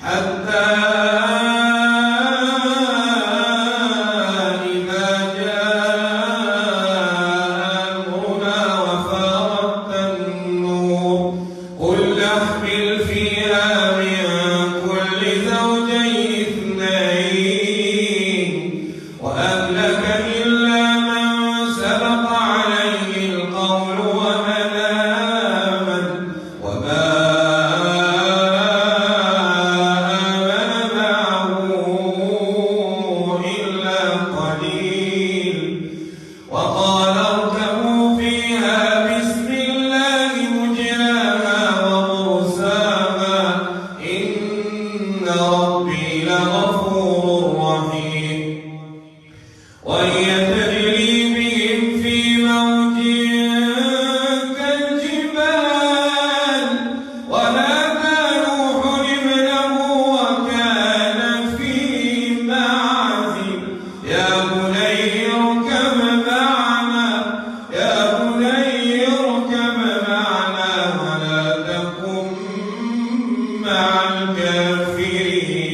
حتى إذا جاء أمرنا وفارت النور قل احمل فيها من كل زوجين اثنين وأهلك إلا من سبق عليه القول ومن آمن وما آمن معه إلا قليل وقال اركبوا فيها بسم الله مجراها ومرساها إن ربي لغفور رحيم وهي تجري بهم في موج كالجبال ونادى نوح ابنه وكان في معزل يا بني اركب معنا ولا تكن مع الكافرين